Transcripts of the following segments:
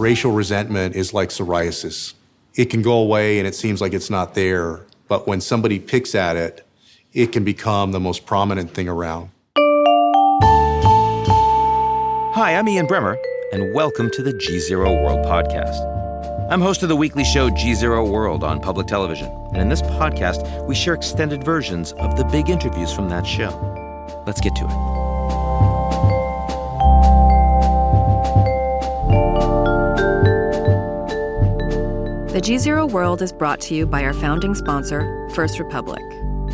racial resentment is like psoriasis. It can go away and it seems like it's not there, but when somebody picks at it, it can become the most prominent thing around. Hi, I'm Ian Bremmer, and welcome to the GZERO World Podcast. I'm host of the weekly show GZERO World on public television, and in this podcast, we share extended versions of the big interviews from that show. Let's get to it. The GZERO World is brought to you by our founding sponsor, First Republic.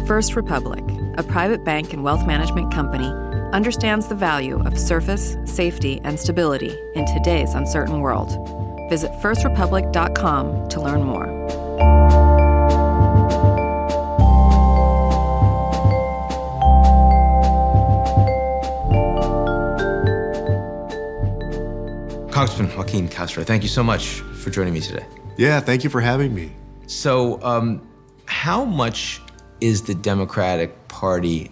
First Republic, a private bank and wealth management company, understands the value of service, safety, and stability in today's uncertain world. Visit firstrepublic.com to learn more. Congressman Joaquin Castro, thank you so much for joining me today. Yeah, thank you for having me. So, how much is the Democratic Party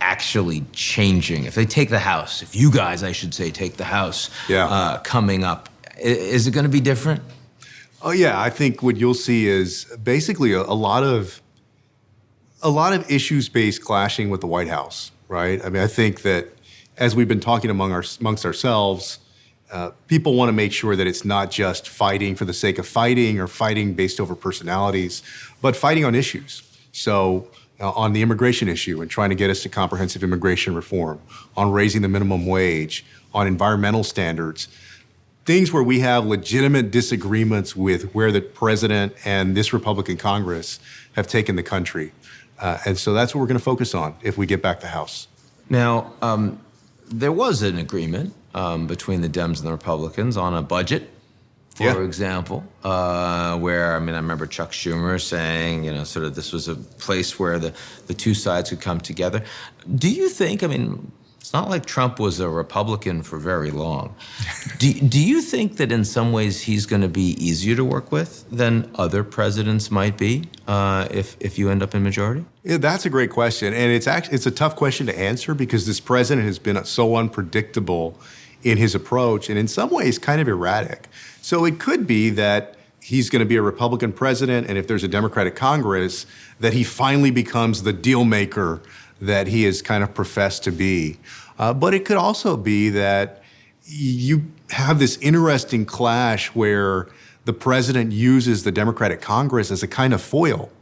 actually changing? If they take the House, if you guys, I should say, take the House coming up, is it going to be different? Oh yeah, I think what you'll see is basically a lot of issues-based clashing with the White House, right? I mean, I think that as we've been talking amongst ourselves, people want to make sure that it's not just fighting for the sake of fighting or fighting based over personalities, but fighting on issues. So on the immigration issue and trying to get us to comprehensive immigration reform, on raising the minimum wage, on environmental standards, things where we have legitimate disagreements with where the president and this Republican Congress have taken the country. And so that's what we're going to focus on if we get back the House. Now, there was an agreement between the Dems and the Republicans on a budget, for example, where, I remember Chuck Schumer saying, sort of this was a place where the two sides could come together. Do you think, it's not like Trump was a Republican for very long. Do you think that in some ways he's going to be easier to work with than other presidents might be if you end up in majority? Yeah, that's a great question. And it's a tough question to answer because this president has been so unpredictable in his approach and in some ways kind of erratic. So it could be that he's going to be a Republican president, and if there's a Democratic Congress, that he finally becomes the deal maker that he has kind of professed to be. But it could also be that you have this interesting clash where the president uses the Democratic Congress as a kind of foil.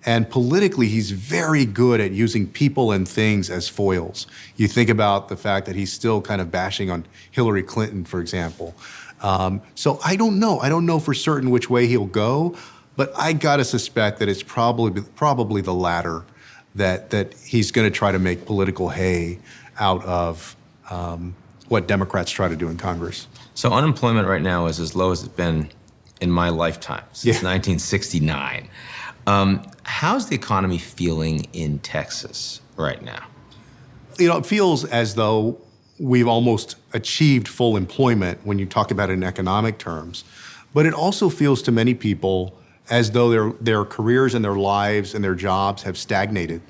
And politically, he's very good at using people and things as foils. You think about the fact that he's still kind of bashing on Hillary Clinton, for example. So I don't know. I don't know for certain which way he'll go, but I gotta suspect that it's probably the latter, that he's going to try to make political hay out of what Democrats try to do in Congress. So unemployment right now is as low as it's been in my lifetime, since 1969. How's the economy feeling in Texas right now? It feels as though we've almost achieved full employment when you talk about it in economic terms, but it also feels to many people as though their careers and their lives and their jobs have stagnated,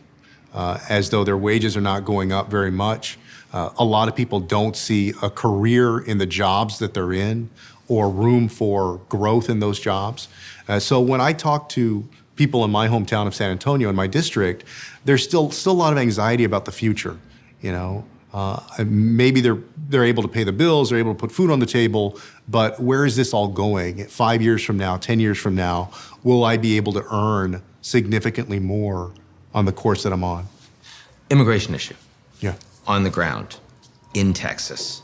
as though their wages are not going up very much. A lot of people don't see a career in the jobs that they're in or room for growth in those jobs. So when I talk to people in my hometown of San Antonio, in my district, there's still a lot of anxiety about the future, Maybe they're able to pay the bills, they're able to put food on the table, but where is this all going? 5 years from now, 10 years from now, will I be able to earn significantly more on the course that I'm on? Immigration issue. Yeah. On the ground, in Texas.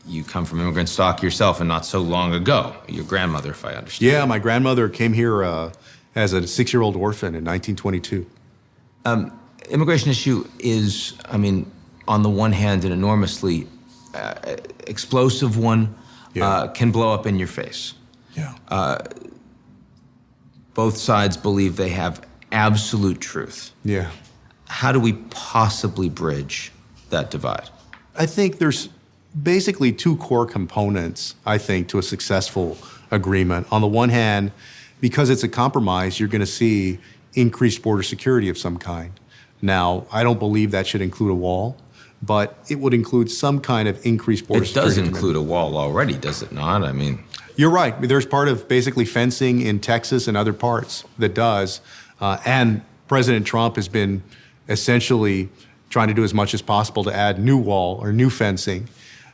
You come from immigrant stock yourself, and not so long ago. Your grandmother, if I understand. Yeah, my grandmother came here as a 6-year-old orphan in 1922. Immigration issue is, on the one hand, an enormously explosive one, can blow up in your face. Yeah. Both sides believe they have absolute truth. Yeah. How do we possibly bridge that divide? I think there's basically two core components, I think, to a successful agreement. On the one hand, because it's a compromise, you're going to see increased border security of some kind. Now, I don't believe that should include a wall, but it would include some kind of increased border security. It does include a wall already, does it not? I mean, you're right. There's part of basically fencing in Texas and other parts that does. And President Trump has been essentially trying to do as much as possible to add new wall or new fencing.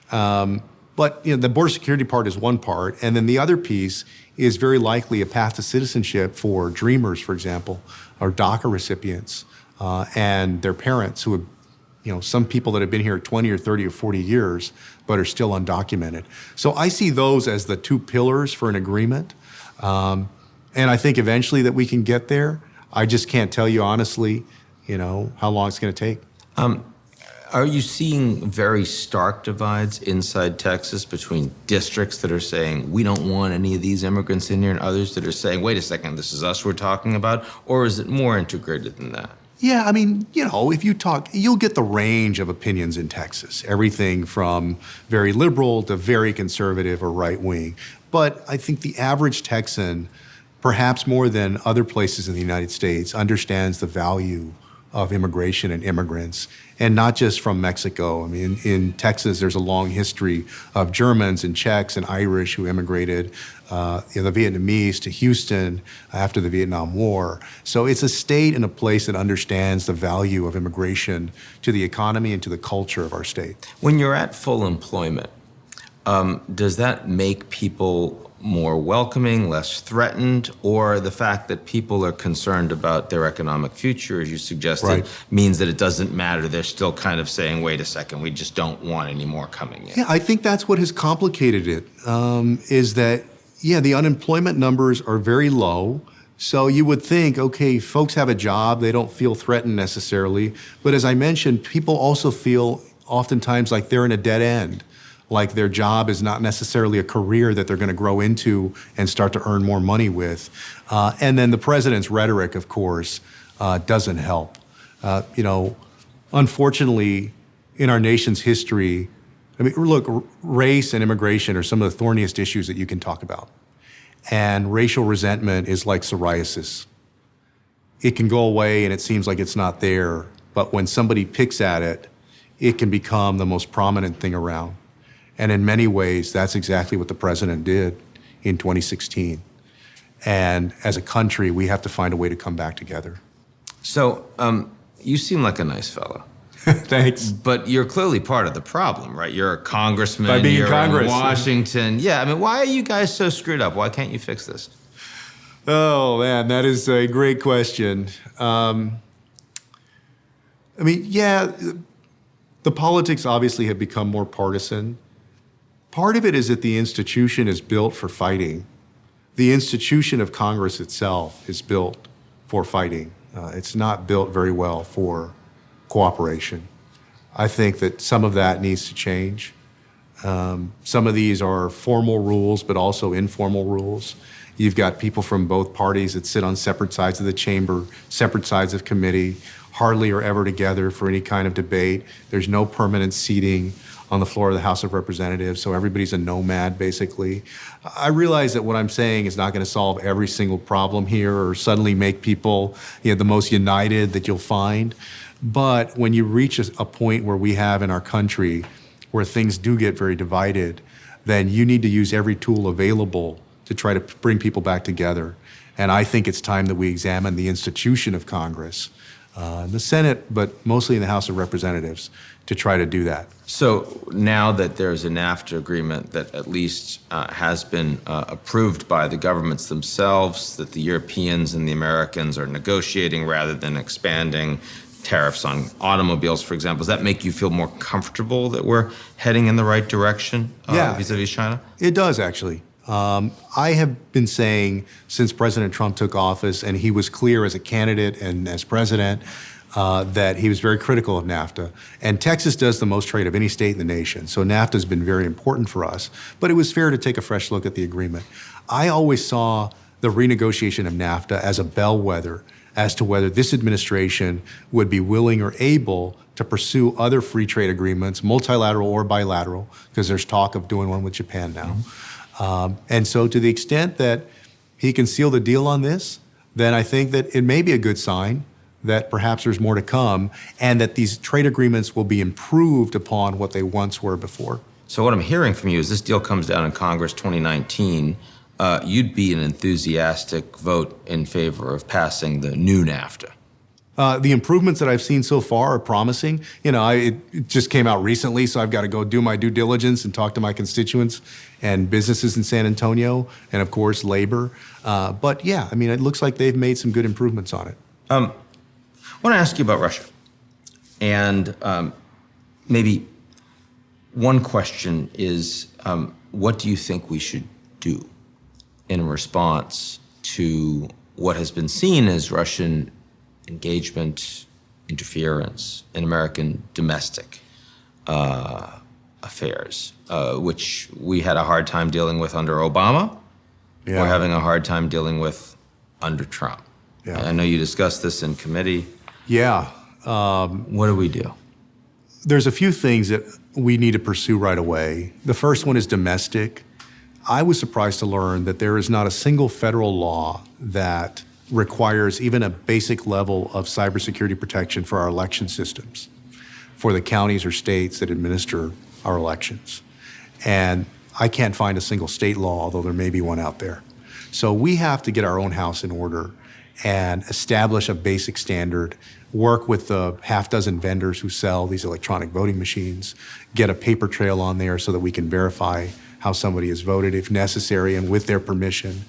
But the border security part is one part. And then the other piece is very likely a path to citizenship for Dreamers, for example, or DACA recipients and their parents who have, some people that have been here 20 or 30 or 40 years, but are still undocumented. So I see those as the two pillars for an agreement. And I think eventually that we can get there. I just can't tell you honestly, how long it's going to take. Are you seeing very stark divides inside Texas between districts that are saying, we don't want any of these immigrants in here, and others that are saying, wait a second, this is us we're talking about? Or is it more integrated than that? Yeah, I mean, if you talk, you'll get the range of opinions in Texas, everything from very liberal to very conservative or right-wing. But I think the average Texan, perhaps more than other places in the United States, understands the value of immigration and immigrants, and not just from Mexico. I mean, in Texas, there's a long history of Germans and Czechs and Irish who immigrated, the Vietnamese to Houston after the Vietnam War. So it's a state and a place that understands the value of immigration to the economy and to the culture of our state. When you're at full employment, does that make people more welcoming, less threatened, or the fact that people are concerned about their economic future, as you suggested, right, means that it doesn't matter? They're still kind of saying, wait a second, we just don't want any more coming in. Yeah, I think that's what has complicated it, is that, the unemployment numbers are very low. So you would think, okay, folks have a job, they don't feel threatened necessarily. But as I mentioned, people also feel oftentimes like they're in a dead end, like their job is not necessarily a career that they're going to grow into and start to earn more money with. And then the president's rhetoric, of course, doesn't help. Unfortunately, in our nation's history, look, race and immigration are some of the thorniest issues that you can talk about. And racial resentment is like psoriasis. It can go away and it seems like it's not there, but when somebody picks at it, it can become the most prominent thing around. And in many ways, that's exactly what the president did in 2016. And as a country, we have to find a way to come back together. So you seem like a nice fellow. Thanks. But you're clearly part of the problem, right? You're a congressman. By being you're in Congress. In Washington. Yeah, why are you guys so screwed up? Why can't you fix this? Oh, man, that is a great question. The politics obviously have become more partisan. Part of it is that the institution is built for fighting. The institution of Congress itself is built for fighting. It's not built very well for cooperation. I think that some of that needs to change. Some of these are formal rules, but also informal rules. You've got people from both parties that sit on separate sides of the chamber, separate sides of committee, hardly or ever together for any kind of debate. There's no permanent seating on the floor of the House of Representatives, so everybody's a nomad, basically. I realize that what I'm saying is not going to solve every single problem here or suddenly make people the most united that you'll find. But when you reach a point where we have in our country where things do get very divided, then you need to use every tool available to try to bring people back together. And I think it's time that we examine the institution of Congress, the Senate, but mostly in the House of Representatives, to try to do that. So now that there's a NAFTA agreement that at least has been approved by the governments themselves, that the Europeans and the Americans are negotiating rather than expanding tariffs on automobiles, for example, does that make you feel more comfortable that we're heading in the right direction vis-a-vis China? It does, actually. I have been saying since President Trump took office, and he was clear as a candidate and as president, that he was very critical of NAFTA. And Texas does the most trade of any state in the nation, so NAFTA has been very important for us. But it was fair to take a fresh look at the agreement. I always saw the renegotiation of NAFTA as a bellwether as to whether this administration would be willing or able to pursue other free trade agreements, multilateral or bilateral, because there's talk of doing one with Japan now. And so to the extent that he can seal the deal on this, then I think that it may be a good sign that perhaps there's more to come, and that these trade agreements will be improved upon what they once were before. So what I'm hearing from you is this deal comes down in Congress 2019. You'd be an enthusiastic vote in favor of passing the new NAFTA. The improvements that I've seen so far are promising. It just came out recently, so I've got to go do my due diligence and talk to my constituents and businesses in San Antonio, and of course, labor. But yeah, it looks like they've made some good improvements on it. I want to ask you about Russia. And maybe one question is, what do you think we should do in response to what has been seen as Russian engagement, interference in American domestic affairs, which we had a hard time dealing with under Obama. Yeah. We're having a hard time dealing with under Trump. Yeah. I know you discussed this in committee. Yeah. What do we do? There's a few things that we need to pursue right away. The first one is domestic. I was surprised to learn that there is not a single federal law that requires even a basic level of cybersecurity protection for our election systems, for the counties or states that administer our elections. And I can't find a single state law, although there may be one out there. So we have to get our own house in order and establish a basic standard, work with the half dozen vendors who sell these electronic voting machines, get a paper trail on there so that we can verify how somebody has voted if necessary and with their permission.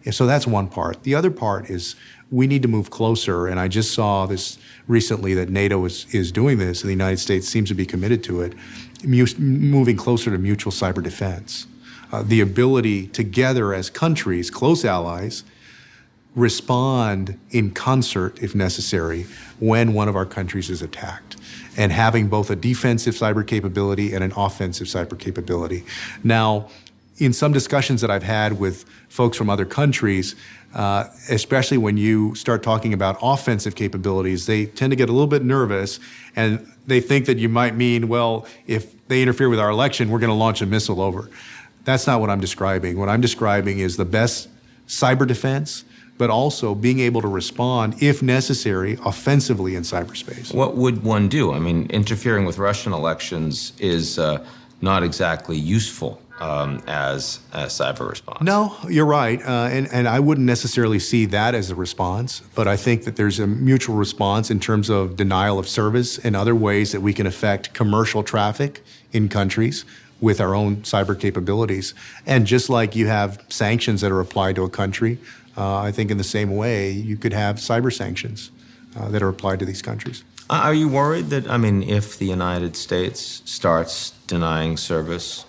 So that's one part. The other part is we need to move closer, and I just saw this recently that NATO is doing this, and the United States seems to be committed to it, moving closer to mutual cyber defense. The ability together as countries, close allies, respond in concert, if necessary, when one of our countries is attacked, and having both a defensive cyber capability and an offensive cyber capability. Now, in some discussions that I've had with folks from other countries, especially when you start talking about offensive capabilities, they tend to get a little bit nervous, and they think that you might mean, well, if they interfere with our election, we're going to launch a missile over. That's not what I'm describing. What I'm describing is the best cyber defense, but also being able to respond, if necessary, offensively in cyberspace. What would one do? Interfering with Russian elections is not exactly useful as a cyber response. No, you're right. And I wouldn't necessarily see that as a response, but I think that there's a mutual response in terms of denial of service and other ways that we can affect commercial traffic in countries with our own cyber capabilities. And just like you have sanctions that are applied to a country, I think in the same way you could have cyber sanctions that are applied to these countries. Are you worried that, if the United States starts denying service,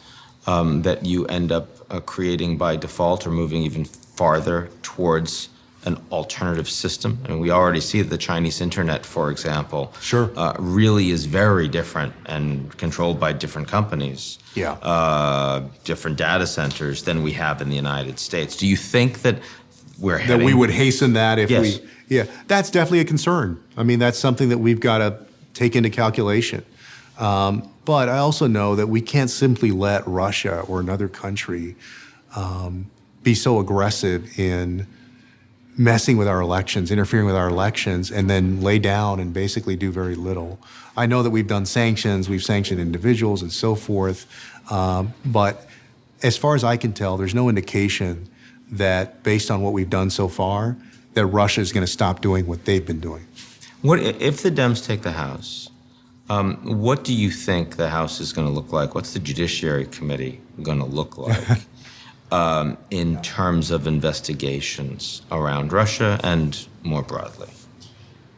that you end up creating by default or moving even farther towards an alternative system? We already see that the Chinese internet, for example, Sure. Really is very different and controlled by different companies, different data centers than we have in the United States. Do you think that we would hasten that if Yes. That's definitely a concern. That's something that we've got to take into calculation. But I also know that we can't simply let Russia or another country be so aggressive in messing with our elections, interfering with our elections, and then lay down and basically do very little. I know that we've done sanctions, we've sanctioned individuals and so forth, but as far as I can tell, there's no indication that based on what we've done so far, that Russia is going to stop doing what they've been doing. What if the Dems take the House? What do you think the House is going to look like? What's the Judiciary Committee going to look like in terms of investigations around Russia and more broadly?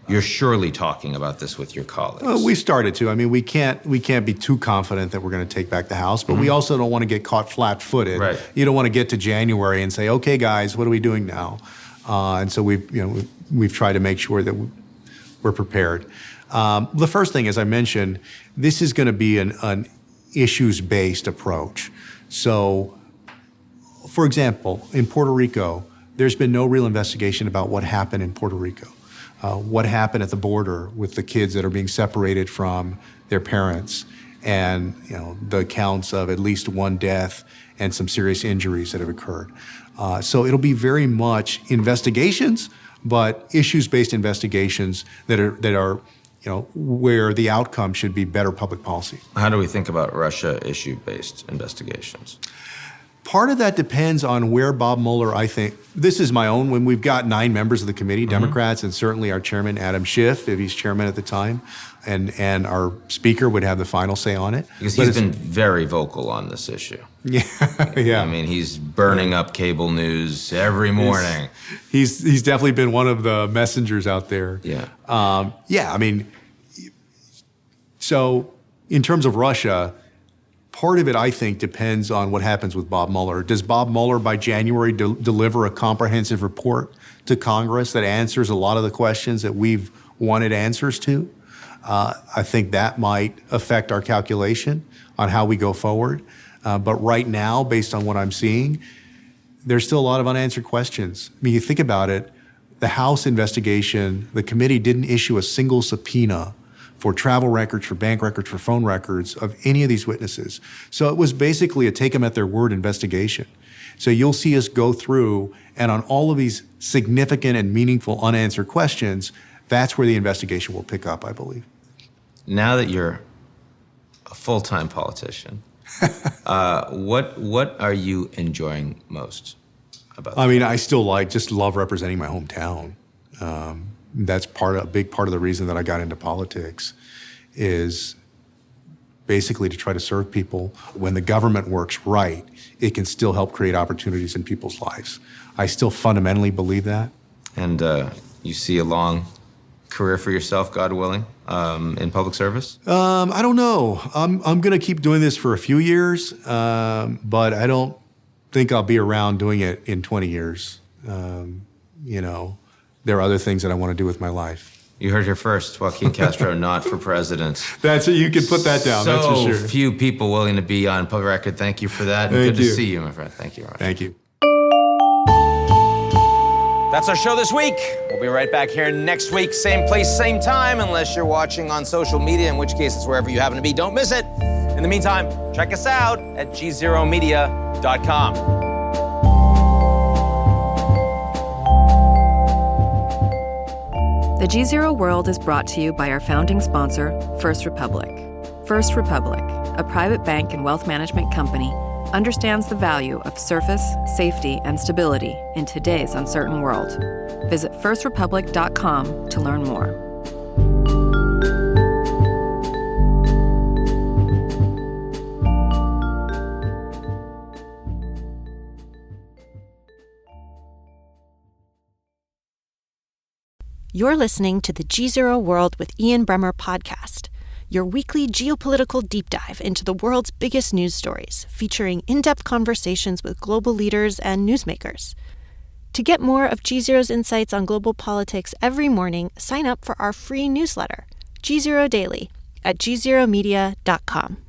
You're surely talking about this with your colleagues. We started to. We can't be too confident that we're going to take back the House, but we also don't want to get caught flat-footed. Right. You don't want to get to January and say, "Okay, guys, what are we doing now?" And so we've tried to make sure that we're prepared. The first thing, as I mentioned, this is going to be an issues-based approach. So, for example, in Puerto Rico, there's been no real investigation about what happened in Puerto Rico. What happened at the border with the kids that are being separated from their parents, and the accounts of at least one death and some serious injuries that have occurred. So it'll be very much investigations, but issues-based investigations that are where the outcome should be better public policy. How do we think about Russia issue-based investigations? Part of that depends on where Bob Mueller, I think, this is my own, when we've got 9 members of the committee, Democrats, and certainly our chairman, Adam Schiff, if he's chairman at the time, and our speaker would have the final say on it. Because he's been very vocal on this issue. Yeah, yeah. I mean, he's burning up cable news every morning. He's definitely been one of the messengers out there. Yeah. I mean, so in terms of Russia, part of it, I think, depends on what happens with Bob Mueller. Does Bob Mueller by January deliver a comprehensive report to Congress that answers a lot of the questions that we've wanted answers to? I think that might affect our calculation on how we go forward. But right now, based on what I'm seeing, there's still a lot of unanswered questions. I mean, you think about it, the House investigation, the committee didn't issue a single subpoena for travel records, for bank records, for phone records of any of these witnesses. So it was basically a take them at their word investigation. So you'll see us go through, and on all of these significant and meaningful unanswered questions, that's where the investigation will pick up, I believe. Now that you're a full-time politician, what are you enjoying most about that? I mean, I still just love representing my hometown. That's a big part of the reason that I got into politics, is basically to try to serve people. When the government works right, it can still help create opportunities in people's lives. I still fundamentally believe that. And you see a long career for yourself, God willing, in public service? I don't know. I'm going to keep doing this for a few years, but I don't think I'll be around doing it in 20 years. There are other things that I want to do with my life. You heard here first, Joaquin Castro, not for president. That's it. You can put that down. That's for sure. So few people willing to be on public record. Thank you for that. And good to see you, my friend. Thank you. Thank you. That's our show this week. We'll be right back here next week, same place, same time, unless you're watching on social media, in which case it's wherever you happen to be. Don't miss it. In the meantime, check us out at GZEROmedia.com. The GZERO World is brought to you by our founding sponsor, First Republic. First Republic, a private bank and wealth management company, understands the value of surface, safety, and stability in today's uncertain world. Visit firstrepublic.com to learn more. You're listening to the GZERO World with Ian Bremmer podcast, your weekly geopolitical deep dive into the world's biggest news stories, featuring in-depth conversations with global leaders and newsmakers. To get more of GZERO's insights on global politics every morning, sign up for our free newsletter, GZERO Daily, at GZEROmedia.com.